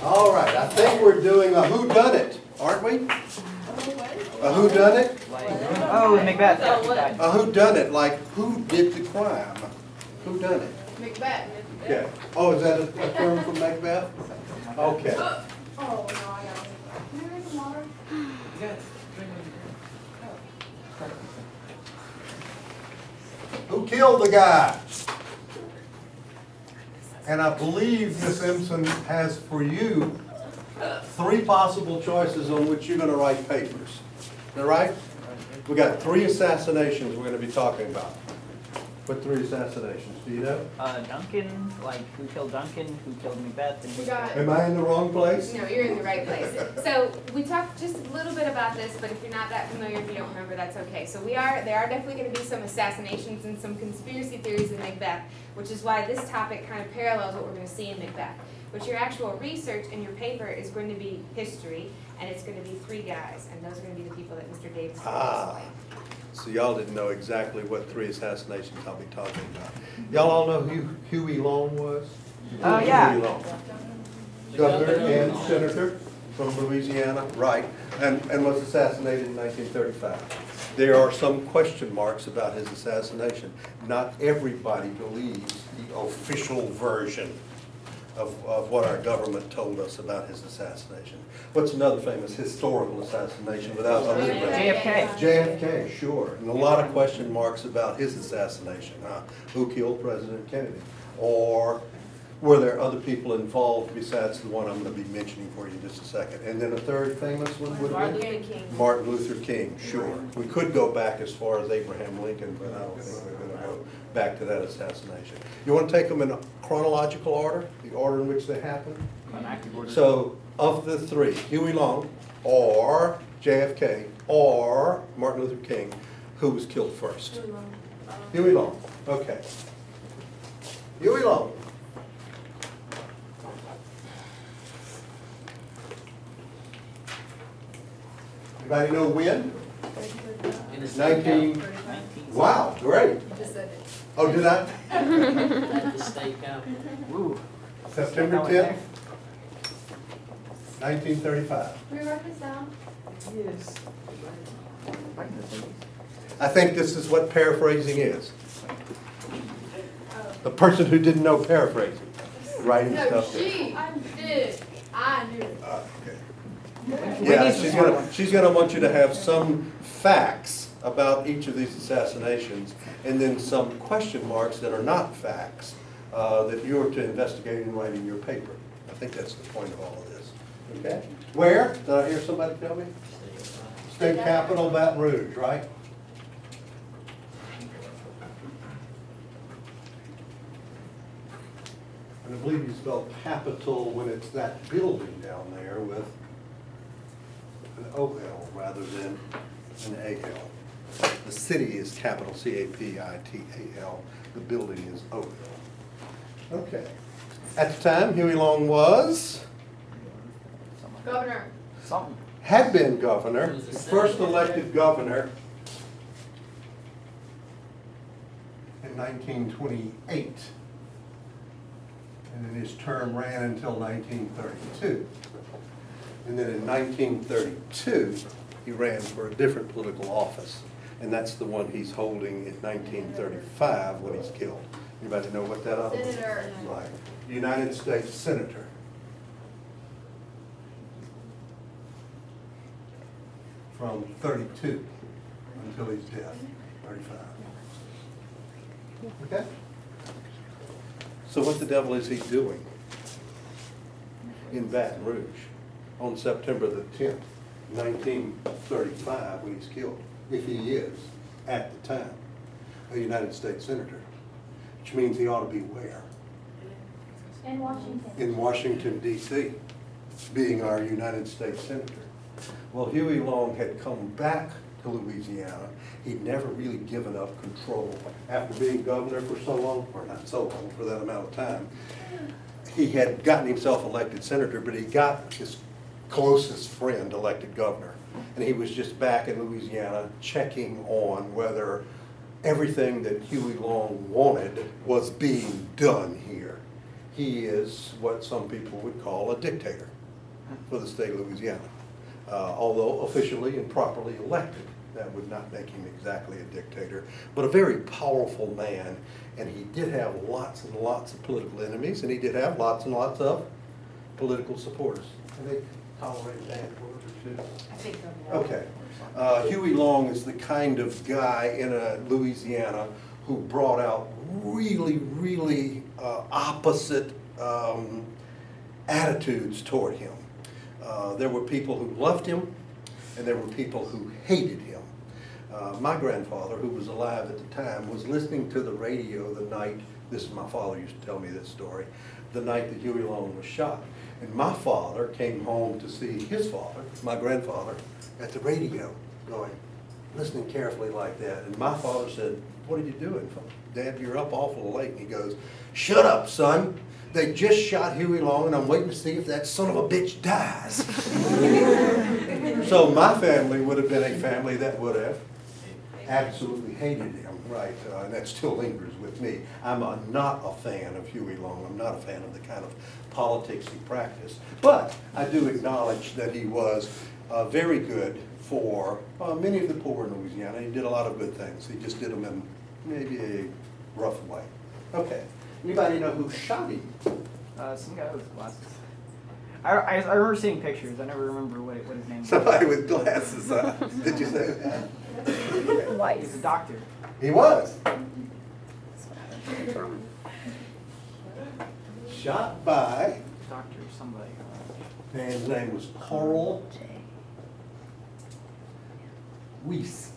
All right, I think we're doing a whodunit, aren't we? A whodunit? Oh, Macbeth. A whodunit, like who did the crime? Whodunit? Macbeth. Yeah. Oh, is that a term from Macbeth? Okay. Oh, no, I got it. Can I drink some water? Who killed the guy? And I believe Ms. Simpson has for you 3 possible choices on which you're going to write papers. Is that right? We got 3 assassinations we're going to be talking about. What 3 assassinations? Do you know? Duncan, like who killed Duncan, who killed Macbeth, and We got. Am I in the wrong place? No, you're in the right place. So we talked just a little bit about this, but if you're not that familiar, if you don't remember, that's okay. So there are definitely going to be some assassinations and some conspiracy theories in Macbeth, which is why this topic kind of parallels what we're going to see in Macbeth. But your actual research in your paper is going to be history, and it's going to be 3 guys, and those are going to be the people that Mr. Davis will explain. So y'all didn't know exactly what 3 assassinations I'll be talking about. Y'all all know who Huey Long was? yeah. Huey Long. Governor and senator from Louisiana, right, and was assassinated in 1935. There are some question marks about his assassination. Not everybody believes the official version of what our government told us about his assassination. What's another famous historical assassination without a little bit? JFK. JFK, sure. And a lot of question marks about his assassination. Who killed President Kennedy? Or were there other people involved besides the one I'm going to be mentioning for you in just a second? And then a third famous one would Martin be? Luther King. Martin Luther King, sure. We could go back as far as Abraham Lincoln, but I don't think we're going to go back to that assassination. You want to take them in chronological order, the order in which they happened? So, of the 3, Huey Long, or JFK, or Martin Luther King, who was killed first? Huey Long, okay. Huey Long. Anybody know when? 19. Wow, great. You just said it. Oh, did I? At the state capitol. Ooh. September 10th, 1935. Can we write this down? Yes. I think this is what paraphrasing is. The person who didn't know paraphrasing, writing No, stuff down. I did. I knew. Okay. Yeah, she's gonna want you to have some facts about each of these assassinations, and then some question marks that are not facts that you're to investigate and write in your paper. I think that's the point of all of this. Okay. Where? Did I hear somebody tell me? State Capitol, Baton Rouge, right? And I believe you spell Capitol when it's that building down there with an O-L rather than an A-L. The city is capital C-A-P-I-T-A-L. The building is O-L. Okay. At the time, Huey Long was, Governor. Something. had been governor, first elected governor in 1928. And then his term ran until 1932. And then in 1932, he ran for a different political office. And that's the one he's holding in 1935 when he's killed. Anybody know what that is? Senator. Right. United States Senator. From 32 until his death, 35. Okay? So what the devil is he doing in Baton Rouge on September the 10th, 1935, when he's killed, if he is, at the time, a United States Senator? Which means he ought to be where? In Washington. In Washington, D.C., being our United States Senator. Well, Huey Long had come back to Louisiana. He'd never really given up control after being governor for so long, or not so long, for that amount of time. He had gotten himself elected senator, but he got his closest friend elected governor. And he was just back in Louisiana checking on whether everything that Huey Long wanted was being done here. he is what some people would call a dictator for the state of Louisiana. Although officially and properly elected, that would not make him exactly a dictator, but a very powerful man. And he did have lots and lots of political enemies, and he did have lots and lots of political supporters. And they tolerate that word or two. I think Okay. Huey Long is the kind of guy in Louisiana who brought out really, really opposite attitudes toward him. There were people who loved him, and there were people who hated him. My grandfather, who was alive at the time, was listening to the radio the night, my father used to tell me this story, the night that Huey Long was shot. And my father came home to see his father, my grandfather, at the radio, going, listening carefully like that. And my father said, "What are you doing? Dad, you're up awful late." And he goes, "Shut up, son. They just shot Huey Long, and I'm waiting to see if that son of a bitch dies." So my family would have been a family that would have absolutely hated him, right? And that still lingers with me. I'm not a fan of Huey Long. I'm not a fan of the kind of politics he practiced. But I do acknowledge that he was very good for many of the poor in Louisiana. He did a lot of good things. He just did them in maybe a rough way. Okay. Anybody know who shot him? Some guy with glasses. I remember seeing pictures. I never remember what his name was. Somebody with glasses on. Did you say that? White. He's a doctor. He was. Shot by, Doctor somebody. man's name was Carl Weiss.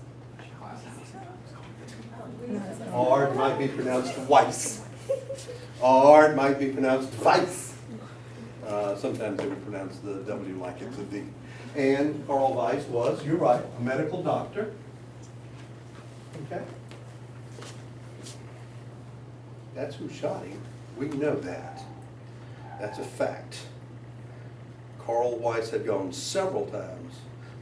Or it might be pronounced Weiss. Or it might be pronounced Weiss. Sometimes they would pronounce the W like it's a V. And Carl Weiss was, you're right, a medical doctor. Okay? That's who shot him. We know that. That's a fact. Carl Weiss had gone several times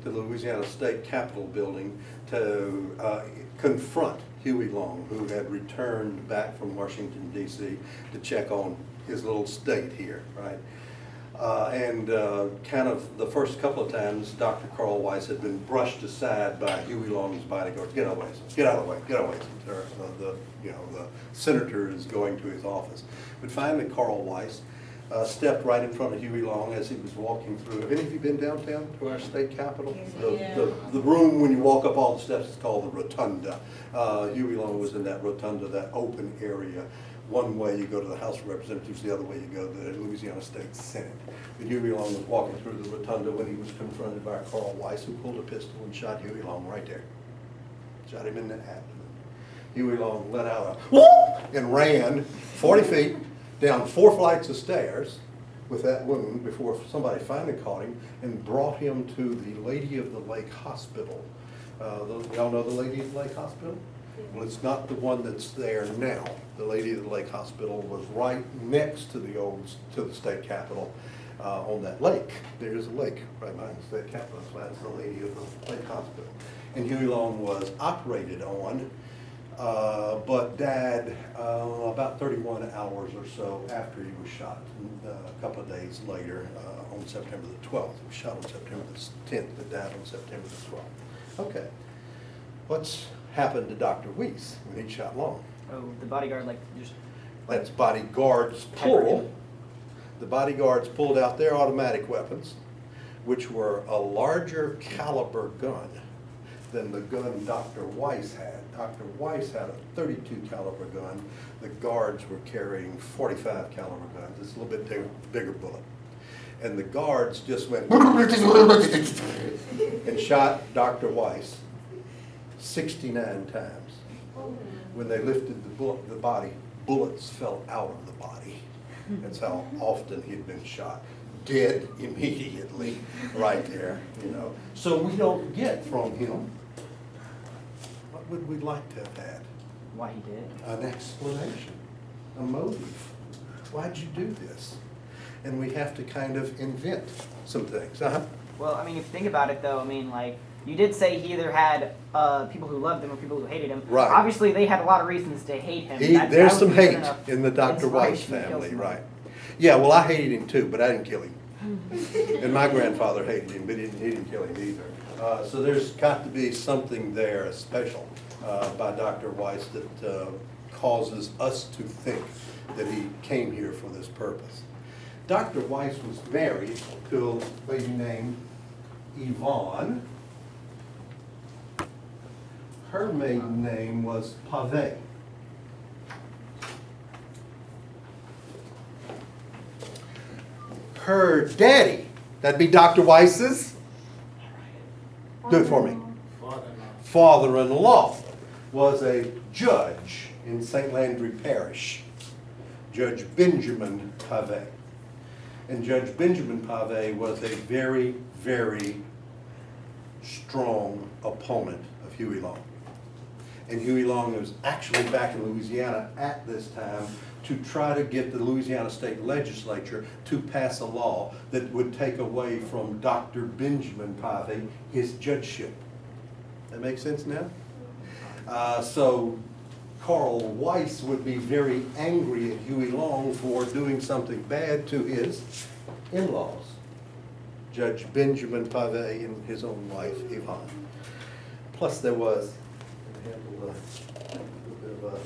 to the Louisiana State Capitol building to confront Huey Long, who had returned back from Washington, D.C. to check on his little state here, right? Kind of the first couple of times, Dr. Carl Weiss had been brushed aside by Huey Long's bodyguards. Get out of the way, get out of the way, get out of the way. The senator is going to his office. But finally, Carl Weiss stepped right in front of Huey Long as he was walking through. Have any of you been downtown to our state capitol? The room when you walk up all the steps is called the Rotunda. Huey Long was in that rotunda, that open area. One way you go to the House of Representatives, the other way you go to the Louisiana State Senate. But Huey Long was walking through the rotunda when he was confronted by Carl Weiss, who pulled a pistol and shot Huey Long right there. Shot him in the abdomen. Huey Long let out a whoop and ran 40 feet down 4 flights of stairs with that wound before somebody finally caught him and brought him to the Lady of the Lake Hospital. Y'all know the Lady of the Lake Hospital? Well, it's not the one that's there now. The Lady of the Lake Hospital was right next to the state capitol on that lake. There's a lake right behind the state capitol. So that's the Lady of the Lake Hospital. And Huey Long was operated on, but died about 31 hours or so after he was shot. A couple of days later, on September the 12th. He was shot on September the 10th, but died on September the 12th. Okay. What's happened to Dr. Weiss when he shot Long? Oh, the bodyguard just... That's bodyguards plural. The bodyguards pulled out their automatic weapons, which were a larger caliber gun than the gun Dr. Weiss had. Dr. Weiss had a 32 caliber gun. The guards were carrying 45 caliber guns. It's a little bit bigger bullet. And the guards just went and shot Dr. Weiss 69 times. When they lifted the body, bullets fell out of the body. That's how often he'd been shot. Dead immediately, right there, you know. So we don't get from him what would we like to have had? Why he did? An explanation, a motive. Why'd you do this? And we have to kind of invent some things. Well, I mean, if you think about it, though, I mean, like, you did say he either had people who loved him or people who hated him. Right. Obviously, they had a lot of reasons to hate him. There's some hate enough in the Dr. Weiss inspiration to kill family, somebody. right. Yeah, well, I hated him too, but I didn't kill him. And my grandfather hated him, but he didn't kill him either. So there's got to be something there special by Dr. Weiss that causes us to think that he came here for this purpose. Dr. Weiss was married to a lady named Yvonne. Her maiden name was Pave. Her daddy, that'd be Dr. Weiss's, do it for me, father-in-law, was a judge in St. Landry Parish, Judge Benjamin Pave. And Judge Benjamin Pave was a very, very strong opponent of Huey Long. And Huey Long was actually back in Louisiana at this time to try to get the Louisiana State Legislature to pass a law that would take away from Dr. Benjamin Pave his judgeship. That makes sense now? So Carl Weiss would be very angry at Huey Long for doing something bad to his in-laws, Judge Benjamin Pave and his own wife, Yvonne. Plus there was a little bit of a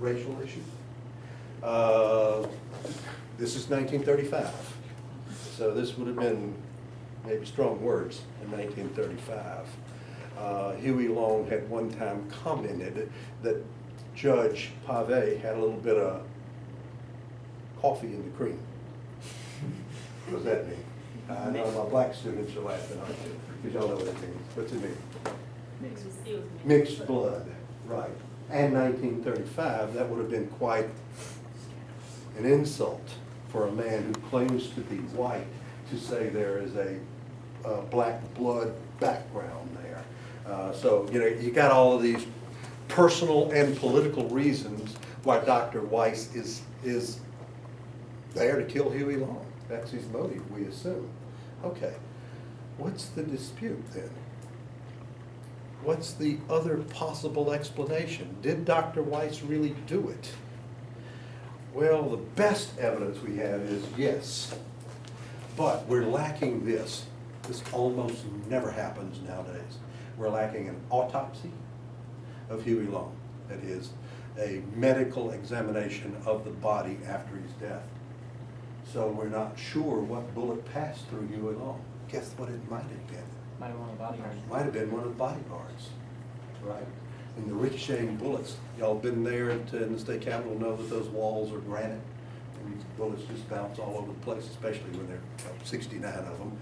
racial issue. This is 1935, so this would have been maybe strong words in 1935. Huey Long had one time commented that Judge Pave had a little bit of coffee in the cream. What does that mean? I know my black students are laughing, aren't you? Because y'all know what it means. What's it mean? Mixed blood, right. And 1935, that would have been quite an insult for a man who claims to be white to say there is a black blood background there. So, you know, you got all of these personal and political reasons why Dr. Weiss is there to kill Huey Long. That's his motive, we assume. Okay, what's the dispute then? What's the other possible explanation? Did Dr. Weiss really do it? Well, the best evidence we have is yes, but we're lacking this. This almost never happens nowadays. We're lacking an autopsy of Huey Long. That is, a medical examination of the body after his death. So we're not sure what bullet passed through Huey Long. Guess what it might have been? Might have been one of the bodyguards. Might have been one of the bodyguards, right? And the ricocheting bullets, y'all been there in the state capitol, know that those walls are granite. And these bullets just bounce all over the place, especially when there are 69 of them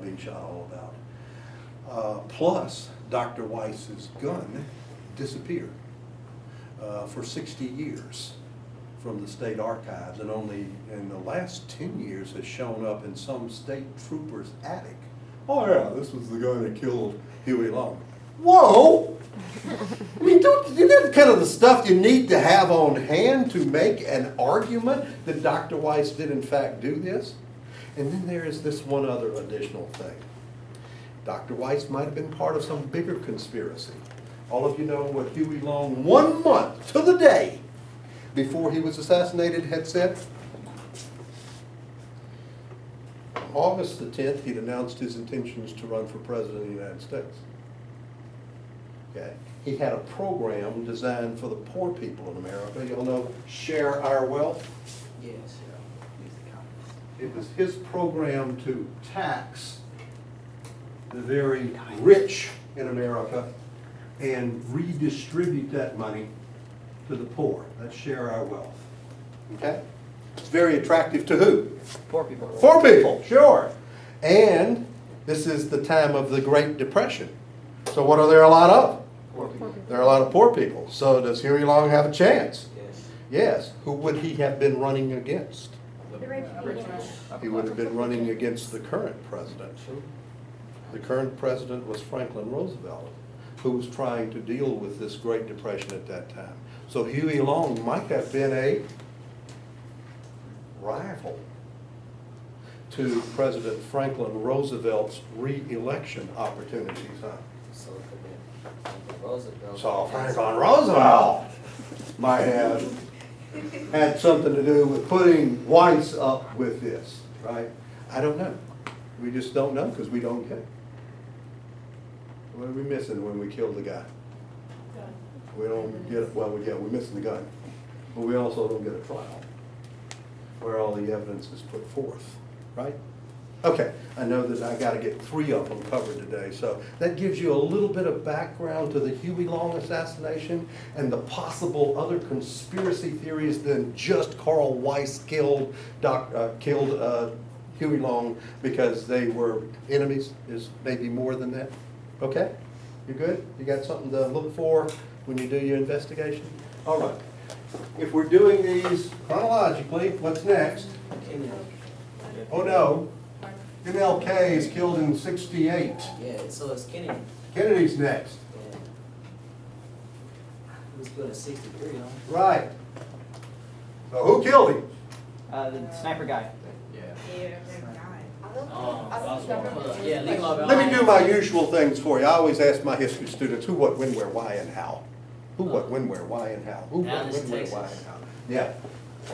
being shot all about. Plus, Dr. Weiss's gun disappeared for 60 years from the state archives, and only in the last 10 years has shown up in some state trooper's attic. Oh yeah, this was the guy that killed Huey Long. Whoa! I mean, isn't that kind of the stuff you need to have on hand to make an argument that Dr. Weiss did in fact do this? And then there is this one other additional thing. Dr. Weiss might have been part of some bigger conspiracy. All of you know what Huey Long, 1 month to the day before he was assassinated, had said? On August the 10th, he'd announced his intentions to run for president of the United States. Okay. He had a program designed for the poor people in America. You'll know Share Our Wealth. Yes. It was his program to tax the very rich in America and redistribute that money to the poor. That's Share Our Wealth. Okay? It's very attractive to who? Poor people. Poor people, sure. And this is the time of the Great Depression. So what are there a lot of? Poor people. There are a lot of poor people. So does Huey Long have a chance? Yes. Yes. Who would he have been running against? The rich people. He would have been running against the current president. The current president was Franklin Roosevelt, who was trying to deal with this Great Depression at that time. So Huey Long might have been a rival to President Franklin Roosevelt's re-election opportunities, huh? So it could be Roosevelt. So Franklin Roosevelt might have had something to do with putting whites up with this, right? I don't know. We just don't know because we don't get it. What are we missing when we kill the guy? We don't get it, well, we're missing the gun. But we also don't get a trial where all the evidence is put forth, right? Okay, I know that I gotta get 3 of them covered today, so that gives you a little bit of background to the Huey Long assassination and the possible other conspiracy theories than just Carl Weiss killed Huey Long because they were enemies. There's maybe more than that. Okay, you good? You got something to look for when you do your investigation? All right. If we're doing these chronologically, what's next? Oh no, MLK is killed in 68. Yeah, so it's Kennedy. Kennedy's next. Yeah. He was killed at 63, huh? Right. So who killed him? The sniper guy. Yeah, Lee Harvey Let me do Oswald. my usual things for you. I always ask my history students who, what, when, where, why, and how. Who, what, when, where, why, and how. Who, what, Dallas, when, where, Texas. why, and how. Yeah.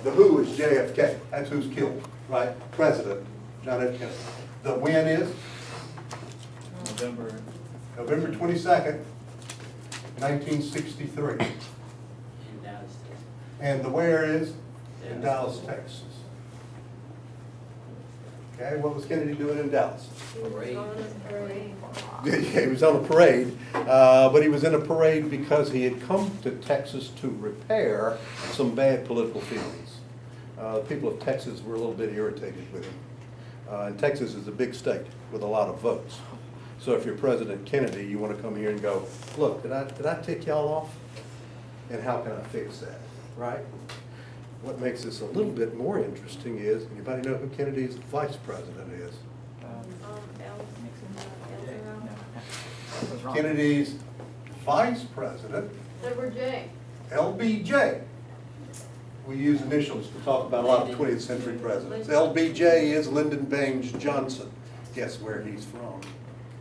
The who is JFK. That's who's killed, right? President John F. Kennedy. The when is November 22nd, 1963. In Dallas, Texas. And the where is in Dallas. Dallas, Texas. Okay, what was Kennedy doing in Dallas? Parade. Yeah, he was on a parade, but he was in a parade because he had come to Texas to repair some bad political feelings. The people of Texas were a little bit irritated with him. And Texas is a big state with a lot of votes. So if you're President Kennedy, you want to come here and go, look, did I tick y'all off? And how can I fix that, right? What makes this a little bit more interesting is, anybody know who Kennedy's vice president is? Kennedy's vice president, Edward J. LBJ. We use initials to talk about a lot of 20th century presidents. LBJ is Lyndon Baines Johnson. Guess where he's from?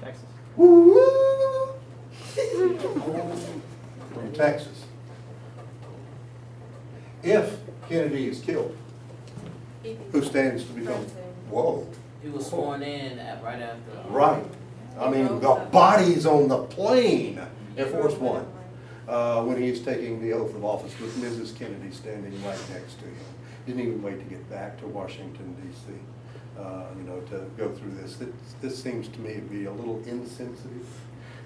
Texas. Woo! From Texas. If Kennedy is killed, who stands to become? Whoa. He was sworn in right after. Right. I mean, the body's on the plane, Air Force One, when he's taking the oath of office with Mrs. Kennedy standing right next to him. Didn't even wait to get back to Washington, D.C., to go through this. This seems to me to be a little insensitive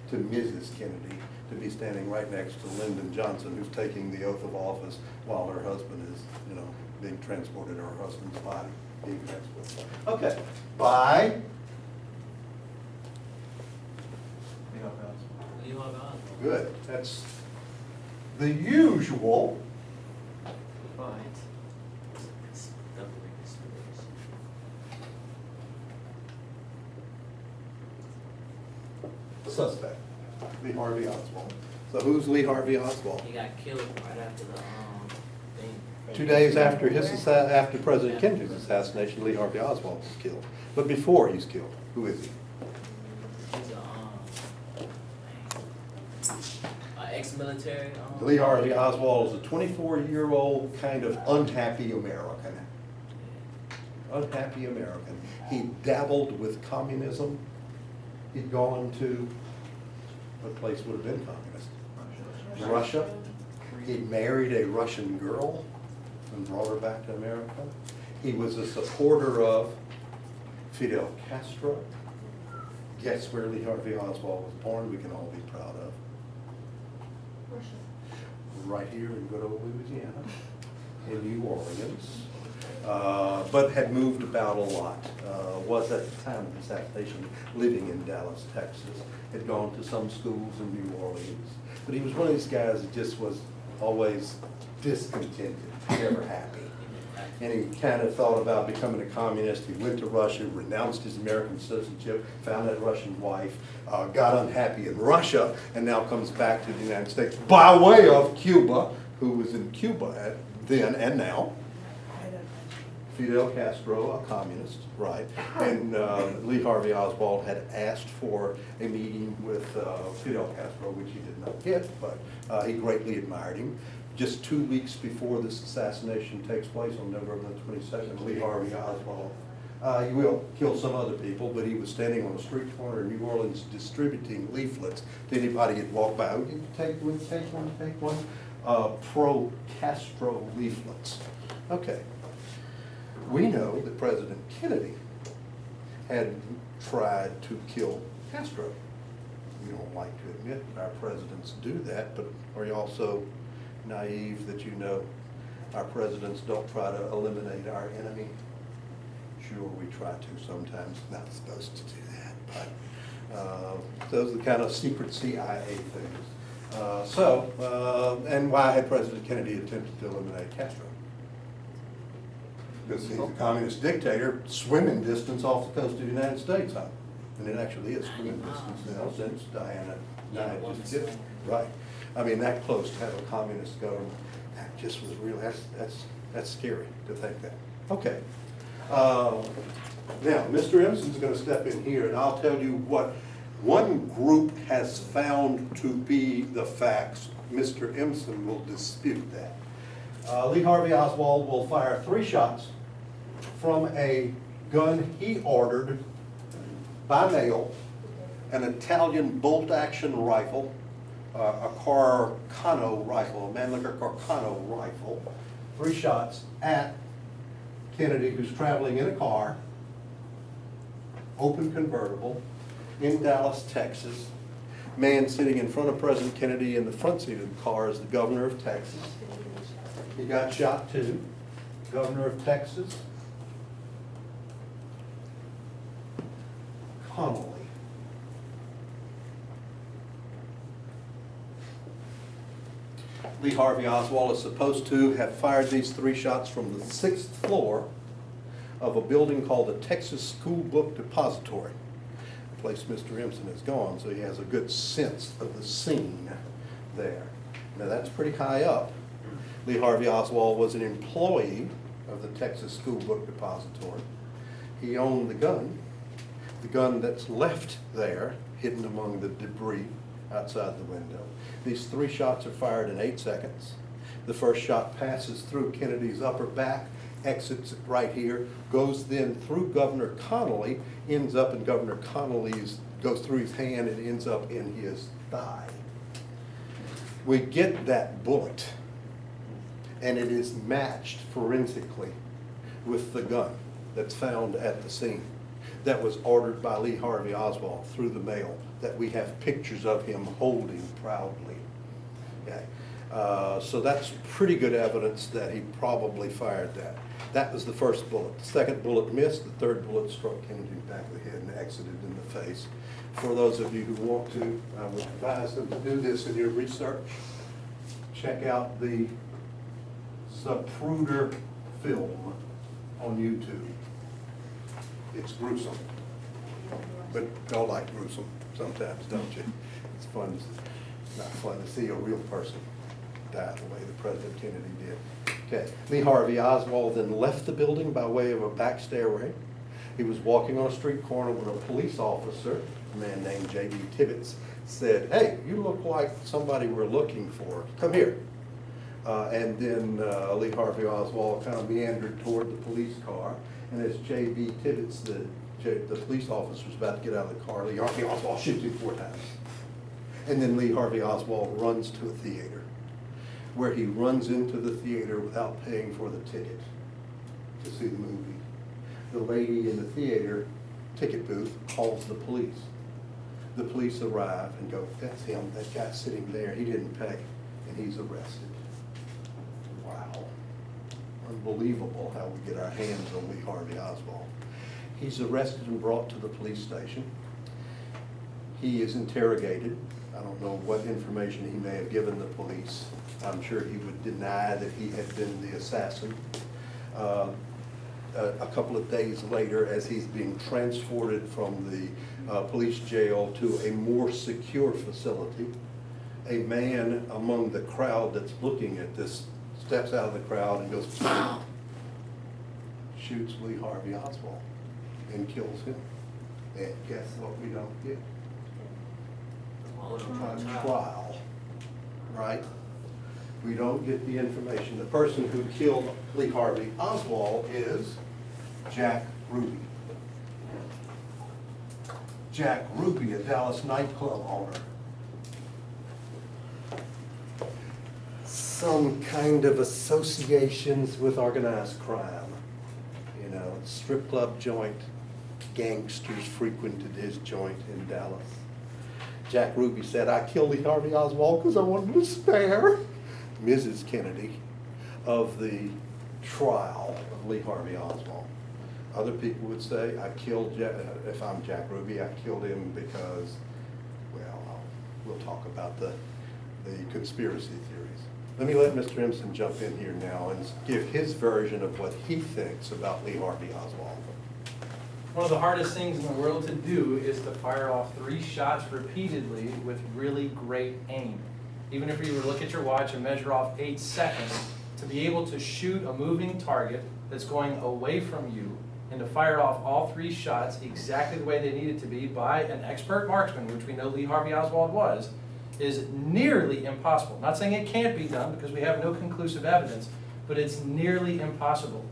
to Mrs. Kennedy to be standing right next to Lyndon Johnson, who's taking the oath of office while her husband is, being transported, or her husband's body being transported. Okay. Bye. Lee Harvey Oswald. Good. That's the usual. Definitely conspiracy. Suspect, Lee Harvey Oswald. So who's Lee Harvey Oswald? He got killed right after the thing. 2 days after after President Kennedy's assassination, Lee Harvey Oswald was killed. But before he's killed, who is he? He's a ex-military. Lee Harvey Oswald is a 24-year-old kind of unhappy American. Unhappy American. He dabbled with communism. He'd gone to, what place would have been communist? Russia. He married a Russian girl and brought her back to America. He was a supporter of Fidel Castro. Guess where Lee Harvey Oswald was born? We can all be proud of. Right here in good old Louisiana, in New Orleans, but had moved about a lot. Was at the time of the assassination living in Dallas, Texas. Had gone to some schools in New Orleans, but he was one of these guys that just was always discontented, never happy. And he kind of thought about becoming a communist. He went to Russia, renounced his American citizenship, found that Russian wife, got unhappy in Russia, and now comes back to the United States by way of Cuba, who was in Cuba then and now. Fidel Castro, a communist, right? And Lee Harvey Oswald had asked for a meeting with Fidel Castro, which he did not get, but he greatly admired him. just 2 weeks before this assassination takes place on November the 22nd, Lee Harvey Oswald. He will kill some other people, but he was standing on a street corner in New Orleans distributing leaflets to anybody who'd walk by. Oh, you take one, take one, take one. Pro-Castro leaflets. Okay. We know that President Kennedy had tried to kill Castro. We don't like to admit that our presidents do that, but are you also naive that you know our presidents don't try to eliminate our enemy? Sure, we try to sometimes, not supposed to do that, but those are the kind of secret CIA things. And why had President Kennedy attempted to eliminate Castro? Because he's a communist dictator, swimming distance off the coast of the United States, huh? And it actually is swimming distance now since Diana just did it. Right. I mean, that close to have a communist government, that just was really, that's scary to think that. Okay. Now, Mr. Empson's going to step in here, and I'll tell you what one group has found to be the facts. Mr. Empson will dispute that. Lee Harvey Oswald will fire 3 shots from a gun he ordered by mail, an Italian bolt-action rifle, a Carcano rifle, a Mannlicher Carcano rifle, 3 shots at Kennedy, who's traveling in a car, open convertible, in Dallas, Texas. Man sitting in front of President Kennedy in the front seat of the car is the governor of Texas. He got shot too. Governor of Texas, Connolly. Lee Harvey Oswald is supposed to have fired these 3 shots from the 6th floor of a building called the Texas School Book Depository, a place Mr. Empson has gone, so he has a good sense of the scene there. Now that's pretty high up. Lee Harvey Oswald was an employee of the Texas School Book Depository. He owned the gun that's left there, hidden among the debris outside the window. These 3 shots are fired in 8 seconds. The first shot passes through Kennedy's upper back, exits right here, goes then through Governor Connolly, ends up in Governor Connolly's, goes through his hand and ends up in his thigh. We get that bullet, and it is matched forensically with the gun that's found at the scene that was ordered by Lee Harvey Oswald through the mail, that we have pictures of him holding proudly. Okay. So that's pretty good evidence that he probably fired that. That was the first bullet. The second bullet missed. The third bullet struck Kennedy in the back of the head and exited in the face. For those of you who want to, I would advise them to do this in your research. Check out the Zapruder film on YouTube. It's gruesome, but y'all like gruesome sometimes, don't you? It's fun. It's not fun to see a real person die the way that President Kennedy did. Okay, Lee Harvey Oswald then left the building by way of a back stairway. He was walking on a street corner when a police officer, a man named J.B. Tibbetts, said, "Hey, you look like somebody we're looking for. Come here." And then Lee Harvey Oswald kind of meandered toward the police car. And as J.B. Tibbetts, the police officer, was about to get out of the car, Lee Harvey Oswald shoots him 4 times. And then Lee Harvey Oswald runs to a theater, where he runs into the theater without paying for the ticket to see the movie. The lady in the theater ticket booth calls the police. The police arrive and go, "That's him, that guy sitting there, he didn't pay," and he's arrested. Wow. Unbelievable how we get our hands on Lee Harvey Oswald. He's arrested and brought to the police station. He is interrogated. I don't know what information he may have given the police. I'm sure he would deny that he had been the assassin. A couple of days later, as he's being transported from the police jail to a more secure facility, a man among the crowd that's looking at this steps out of the crowd and goes, "Pow!" Shoots Lee Harvey Oswald and kills him. And guess what we don't get? A trial, right? We don't get the information. The person who killed Lee Harvey Oswald is Jack Ruby. Jack Ruby, a Dallas nightclub owner. Some kind of associations with organized crime. You know, strip club joint, gangsters frequented his joint in Dallas. Jack Ruby said, I killed Lee Harvey Oswald because I wanted to spare Mrs. Kennedy of the trial of Lee Harvey Oswald. Other people would say, if I'm Jack Ruby, I killed him because, well, we'll talk about the conspiracy theories. Let me let Mr. Empson jump in here now and give his version of what he thinks about Lee Harvey Oswald. One of the hardest things in the world to do is to fire off 3 shots repeatedly with really great aim. Even if you were to look at your watch and measure off 8 seconds, to be able to shoot a moving target that's going away from you and to fire off all 3 shots exactly the way they needed to be by an expert marksman, which we know Lee Harvey Oswald was, is nearly impossible. Not saying it can't be done because we have no conclusive evidence, but it's nearly impossible.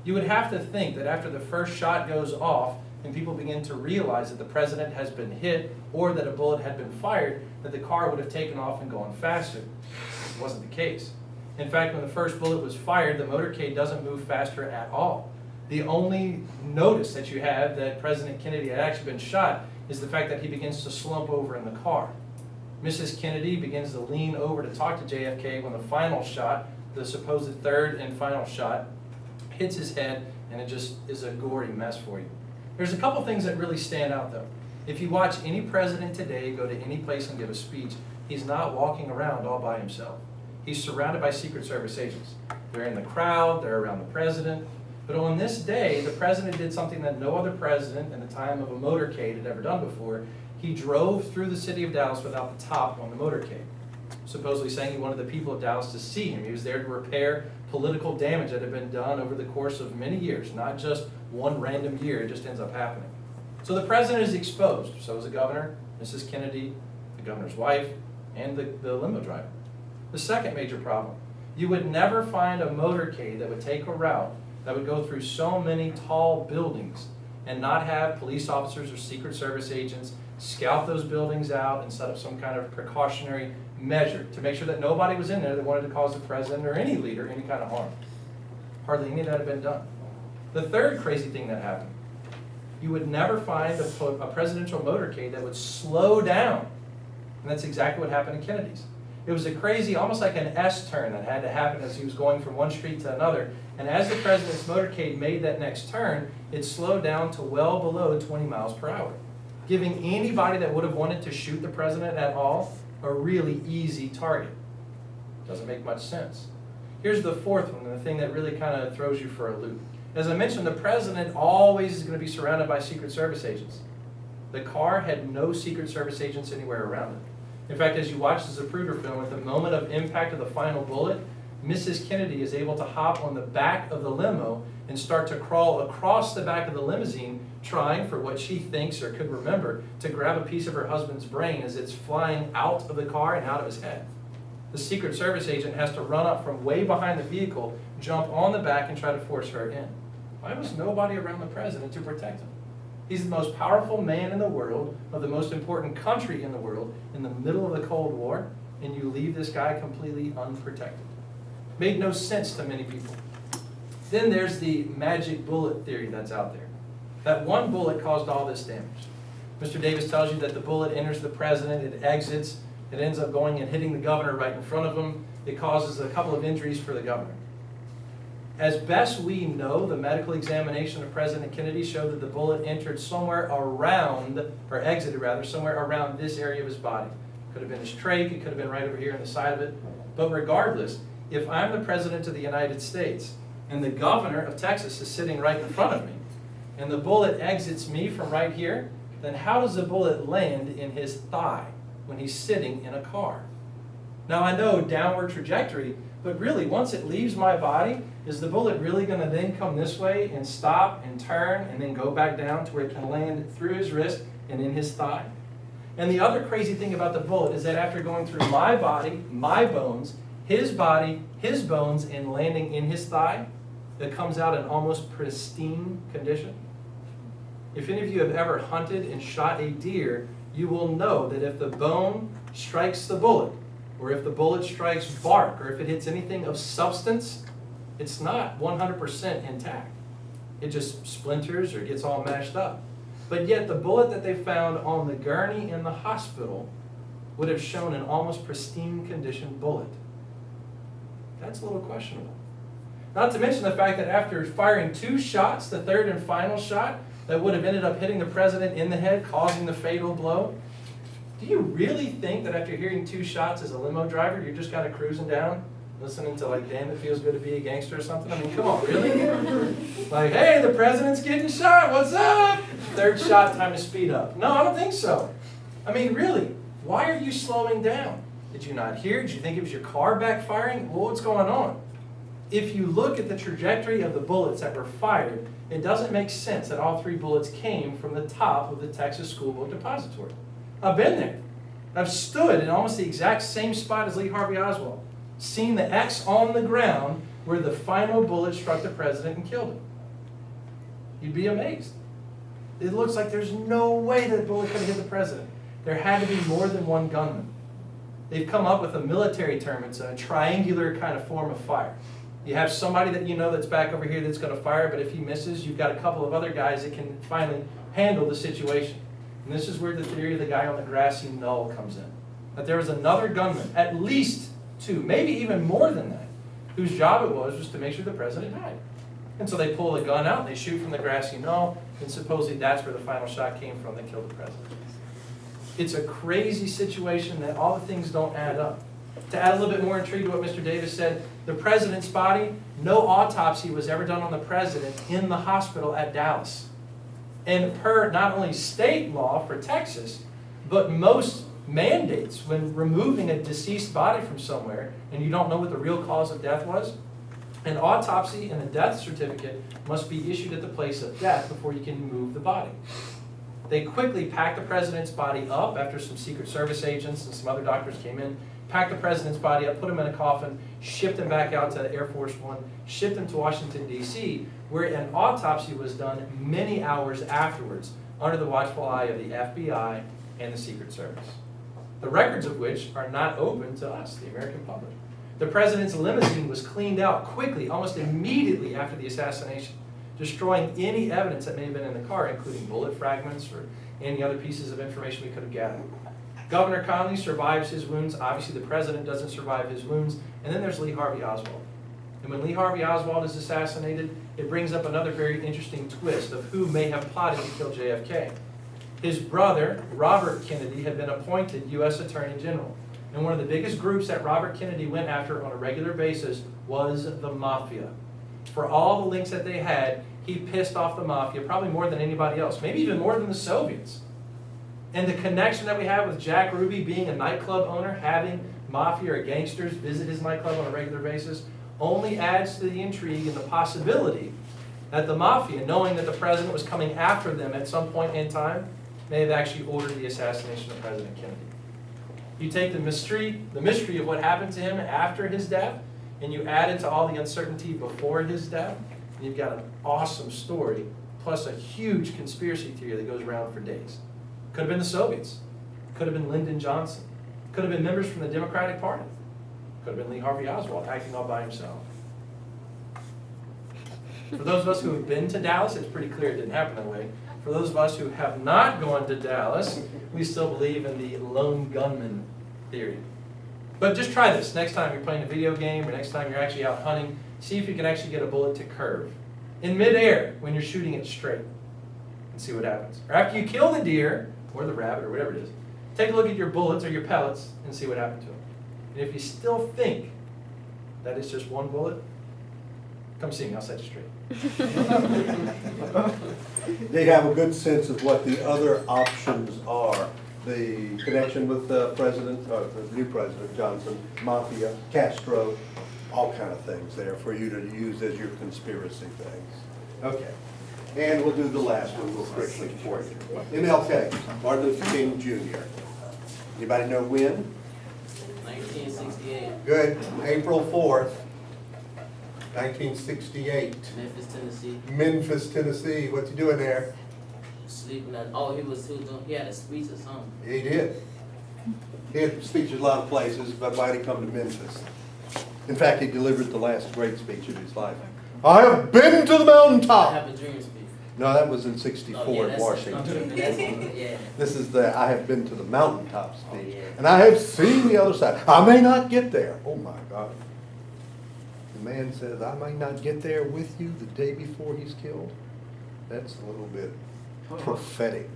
You would have to think that after the first shot goes off and people begin to realize that the president has been hit or that a bullet had been fired, that the car would have taken off and gone faster. It wasn't the case. In fact, when the first bullet was fired, the motorcade doesn't move faster at all. The only notice that you have that President Kennedy had actually been shot is the fact that he begins to slump over in the car. Mrs. Kennedy begins to lean over to talk to JFK when the final shot, the supposed third and final shot, hits his head, and it just is a gory mess for you. There's a couple things that really stand out though. If you watch any president today go to any place and give a speech, he's not walking around all by himself. He's surrounded by Secret Service agents. They're in the crowd, they're around the president. But on this day, the president did something that no other president in the time of a motorcade had ever done before. He drove through the city of Dallas without the top on the motorcade, supposedly saying he wanted the people of Dallas to see him. He was there to repair political damage that had been done over the course of many years, not just one random year. It just ends up happening. So the president is exposed. So is the governor, Mrs. Kennedy, the governor's wife, and the limo driver. The second major problem, you would never find a motorcade that would take a route that would go through so many tall buildings and not have police officers or Secret Service agents scout those buildings out and set up some kind of precautionary measure to make sure that nobody was in there that wanted to cause the president or any leader any kind of harm. Hardly any of that had been done. The third crazy thing that happened, you would never find a presidential motorcade that would slow down. And that's exactly what happened in Kennedy's. It was a crazy, almost like an S-turn that had to happen as he was going from one street to another. And as the president's motorcade made that next turn, it slowed down to well below 20 miles per hour, giving anybody that would have wanted to shoot the president at all a really easy target. Doesn't make much sense. Here's the fourth one, and the thing that really kind of throws you for a loop. As I mentioned, the president always is going to be surrounded by Secret Service agents. The car had no Secret Service agents anywhere around it. In fact, as you watch the Zapruder film, at the moment of impact of the final bullet, Mrs. Kennedy is able to hop on the back of the limo and start to crawl across the back of the limousine, trying, for what she thinks or could remember, to grab a piece of her husband's brain as it's flying out of the car and out of his head. The Secret Service agent has to run up from way behind the vehicle, jump on the back, and try to force her in. Why was nobody around the president to protect him? He's the most powerful man in the world, of the most important country in the world, in the middle of the Cold War, and you leave this guy completely unprotected. Made no sense to many people. Then there's the magic bullet theory that's out there. That one bullet caused all this damage. Mr. Davis tells you that the bullet enters the president, it exits, it ends up going and hitting the governor right in front of him. It causes a couple of injuries for the governor. As best we know, the medical examination of President Kennedy showed that the bullet entered somewhere around, or exited rather, somewhere around this area of his body. Could have been his trach, it could have been right over here on the side of it. But regardless, if I'm the President of the United States and the governor of Texas is sitting right in front of me, and the bullet exits me from right here, then how does the bullet land in his thigh when he's sitting in a car? Now I know downward trajectory, but really once it leaves my body, is the bullet really going to then come this way and stop and turn and then go back down to where it can land through his wrist and in his thigh? And the other crazy thing about the bullet is that after going through my body, my bones, his body, his bones, and landing in his thigh, that comes out in almost pristine condition. If any of you have ever hunted and shot a deer, you will know that if the bone strikes the bullet, or if the bullet strikes bark, or if it hits anything of substance, it's not 100% intact. It just splinters or gets all mashed up. But yet the bullet that they found on the gurney in the hospital would have shown an almost pristine condition bullet. That's a little questionable. Not to mention the fact that after firing 2 shots, the third and final shot that would have ended up hitting the president in the head, causing the fatal blow, do you really think that after hearing 2 shots as a limo driver, you're just kind of cruising down, listening to like, damn, it feels good to be a gangster or something? I mean, come on, really? Like, hey, the president's getting shot, what's up? Third shot, time to speed up. No, I don't think so. I mean, really, why are you slowing down? Did you not hear? Did you think it was your car backfiring? Well, what's going on? If you look at the trajectory of the bullets that were fired, it doesn't make sense that all 3 bullets came from the top of the Texas School Book Depository. I've been there. I've stood in almost the exact same spot as Lee Harvey Oswald, seen the X on the ground where the final bullet struck the president and killed him. You'd be amazed. It looks like there's no way that bullet could have hit the president. There had to be more than one gunman. They've come up with a military term. It's a triangular kind of form of fire. You have somebody that you know that's back over here that's going to fire, but if he misses, you've got a couple of other guys that can finally handle the situation. And this is where the theory of the guy on the grassy knoll comes in. That there was another gunman, at least 2, maybe even more than that, whose job it was to make sure the president died. And so they pull the gun out, and they shoot from the grassy knoll, and supposedly that's where the final shot came from that killed the president. It's a crazy situation that all the things don't add up. To add a little bit more intrigue to what Mr. Davis said, the president's body, no autopsy was ever done on the president in the hospital at Dallas. And per not only state law for Texas, but most mandates when removing a deceased body from somewhere and you don't know what the real cause of death was, an autopsy and a death certificate must be issued at the place of death before you can move the body. They quickly packed the president's body up after some Secret Service agents and some other doctors came in, packed the president's body up, put him in a coffin, shipped him back out to Air Force One, shipped him to Washington, D.C., where an autopsy was done many hours afterwards under the watchful eye of the FBI and the Secret Service, the records of which are not open to us, the American public. The president's limousine was cleaned out quickly, almost immediately after the assassination, destroying any evidence that may have been in the car, including bullet fragments or any other pieces of information we could have gathered. Governor Connolly survives his wounds. Obviously, the president doesn't survive his wounds. And then there's Lee Harvey Oswald. And when Lee Harvey Oswald is assassinated, it brings up another very interesting twist of who may have plotted to kill JFK. His brother, Robert Kennedy, had been appointed U.S. Attorney General. And one of the biggest groups that Robert Kennedy went after on a regular basis was the Mafia. For all the links that they had, he pissed off the Mafia, probably more than anybody else, maybe even more than the Soviets. And the connection that we have with Jack Ruby being a nightclub owner, having Mafia or gangsters visit his nightclub on a regular basis, only adds to the intrigue and the possibility that the Mafia, knowing that the president was coming after them at some point in time, may have actually ordered the assassination of President Kennedy. You take the mystery of what happened to him after his death, and you add it to all the uncertainty before his death, and you've got an awesome story, plus a huge conspiracy theory that goes around for days. Could have been the Soviets. Could have been Lyndon Johnson. Could have been members from the Democratic Party. Could have been Lee Harvey Oswald acting all by himself. For those of us who have been to Dallas, it's pretty clear it didn't happen that way. For those of us who have not gone to Dallas, we still believe in the lone gunman theory. But just try this. Next time you're playing a video game or next time you're actually out hunting, see if you can actually get a bullet to curve in midair when you're shooting it straight and see what happens. Or after you kill the deer or the rabbit or whatever it is, take a look at your bullets or your pellets and see what happened to them. And if you still think that it's just one bullet, come see me, I'll set you straight. They have a good sense of what the other options are. The connection with the president, the new president, Johnson, Mafia, Castro, all kind of things there for you to use as your conspiracy things. Okay, and we'll do the last one real quickly for you. MLK, Martin Luther King Jr. Anybody know when? 1960. 1968, Good. April 4th, 1968. Memphis, Tennessee. Memphis, Tennessee. What's he doing there? Sleeping at, he had a speech or something. He did. He had speeches a lot of places, but why did he come to Memphis? In fact, he delivered the last great speech of his life. I have been to the I mountaintop. have a dream speech. No, that was in Oh, '64 yeah, in that's Washington. yeah. This is the I have been to the mountaintop speech. Oh, yeah. And I have seen the other side. I may not get there. Oh my God. The man says, I may not get there with you the day before he's killed. That's a little bit prophetic.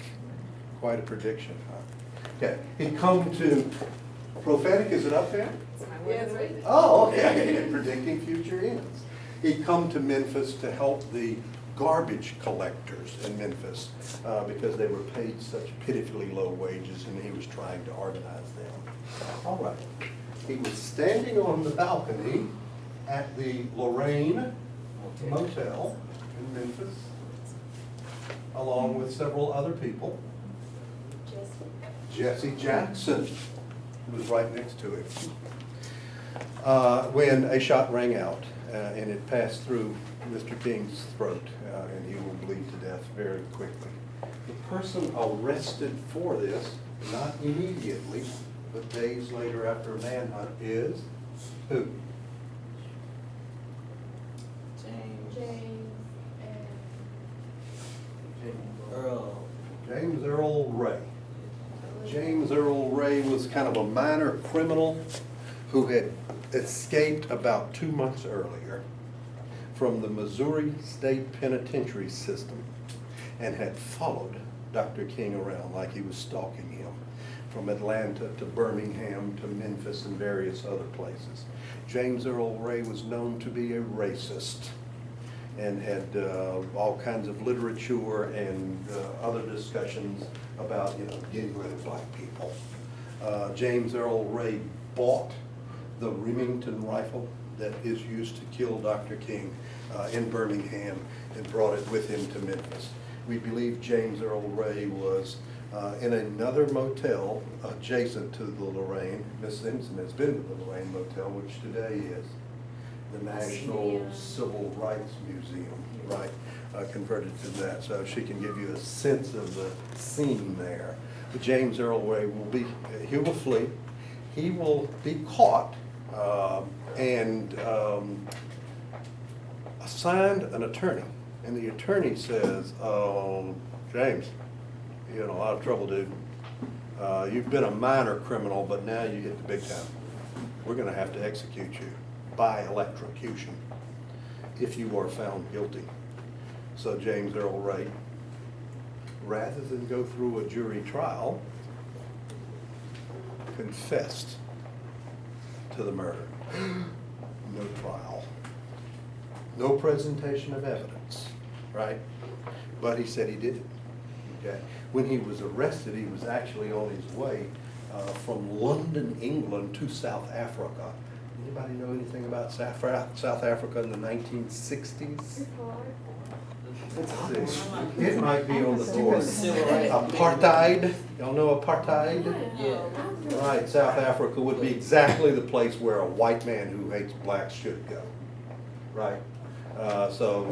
Quite a prediction, huh? Okay, he'd come to, prophetic, is it up there? It's my word of the week. Oh, okay, predicting future ends. He'd come to Memphis to help the garbage collectors in Memphis because they were paid such pitifully low wages, and he was trying to organize them. All right. He was standing on the balcony at the Lorraine Motel in Memphis, along with several other people. Jesse Jackson was right next to him. When a shot rang out and it passed through Mr. King's throat, and he will bleed to death very quickly. The person arrested for this, not immediately, but days later after a manhunt, is who? James Earl. James Earl Ray. James Earl Ray was kind of a minor criminal who had escaped about 2 months earlier from the Missouri State Penitentiary System and had followed Dr. King around like he was stalking him from Atlanta to Birmingham to Memphis and various other places. James Earl Ray was known to be a racist and had all kinds of literature and other discussions about, getting rid of black people. James Earl Ray bought the Remington rifle that is used to kill Dr. King in Birmingham and brought it with him to Memphis. We believe James Earl Ray was in another motel adjacent to the Lorraine. Miss Simpson has been to the Lorraine Motel, which today is the National Civil Rights Museum, right, converted to that. So she can give you a sense of the scene there. But James Earl Ray he will flee. He will be caught and assigned an attorney. And the attorney says, James, you're in a lot of trouble, dude. You've been a minor criminal, but now you get the big time. We're going to have to execute you by electrocution if you are found guilty. So James Earl Ray, rather than go through a jury trial, confessed to the murder. No trial. No presentation of evidence, right? But he said he did it. Okay. When he was arrested, he was actually on his way from London, England to South Africa. Anybody know anything about South Africa in the 1960s? Let's see. It might be on the board. Apartheid. Y'all know apartheid? Yeah. Right. South Africa would be exactly the place where a white man who hates blacks should go. Right. So,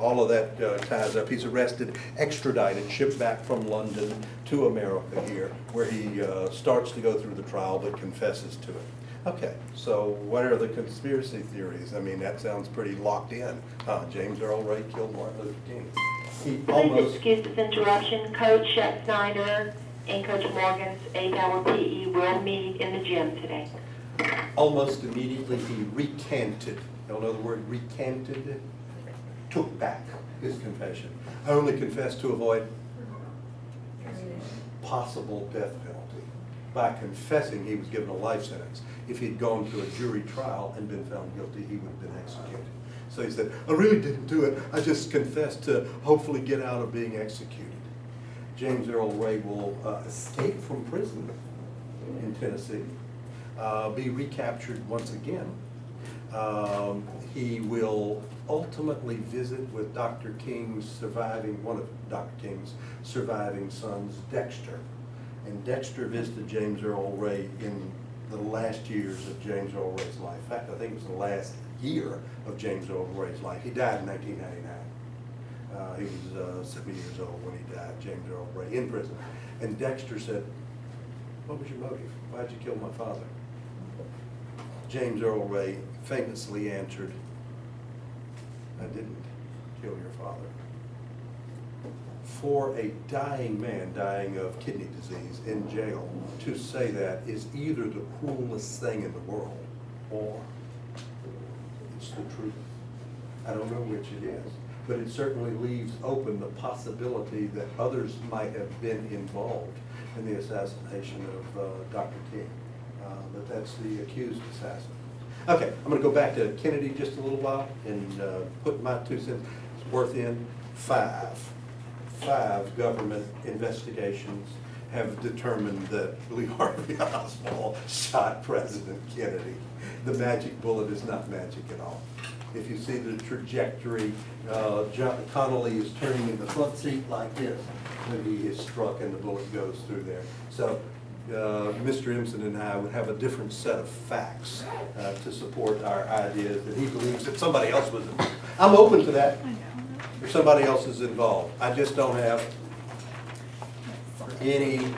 all of that ties up. He's arrested, extradited, shipped back from London to America here, where he starts to go through the trial but confesses to it. Okay, so what are the conspiracy theories? I mean, that sounds pretty locked in. James Earl Ray killed Martin Luther King. He Please excuse this interruption. Coach Snyder and Coach Morgan's 8-hour PE will meet in the gym today. Almost immediately he recanted. Y'all know the word recanted? Took back his confession. I only confessed to avoid possible death penalty. By confessing, he was given a life sentence. If he'd gone to a jury trial and been found guilty, he would have been executed. So he said, I really didn't do it. I just confessed to hopefully get out of being executed. James Earl Ray will escape from prison in Tennessee, be recaptured once again. He will ultimately visit with Dr. King's one of Dr. King's surviving sons, Dexter. And Dexter visited James Earl Ray in the last years of James Earl Ray's life. In fact, I think it was the last year of James Earl Ray's life. He died in 1999. He was 70 years old when he died, James Earl Ray, in prison. And Dexter said, "What was your motive? Why'd you kill my father?" James Earl Ray famously answered, "I didn't kill your father." For a dying man, dying of kidney disease in jail, to say that is either the cruelest thing in the world, or it's the truth. I don't know which it is, but it certainly leaves open the possibility that others might have been involved in the assassination of Dr. King. But that's the accused assassin. Okay, I'm going to go back to Kennedy just a little while and put my 2 cents worth in. Five government investigations have determined that Lee Harvey Oswald shot President Kennedy. The magic bullet is not magic at all. If you see the trajectory, John Connolly is turning in the front seat like this when he is struck and the bullet goes through there. So Mr. Imson and I would have a different set of facts to support our idea that he believes that somebody else was involved. I'm open to that, or somebody else is involved. I just don't have any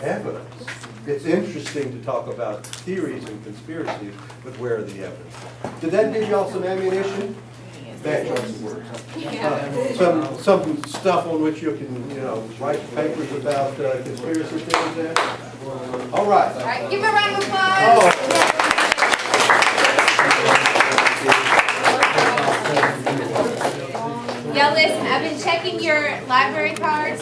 evidence. It's interesting to talk about theories and conspiracies, but where are the evidence? Did that give y'all some ammunition? Bad choice of words. Some stuff on which you can, write papers about conspiracy theories there? All right. All right, give a round of applause. Y'all listen, I've been checking your library cards.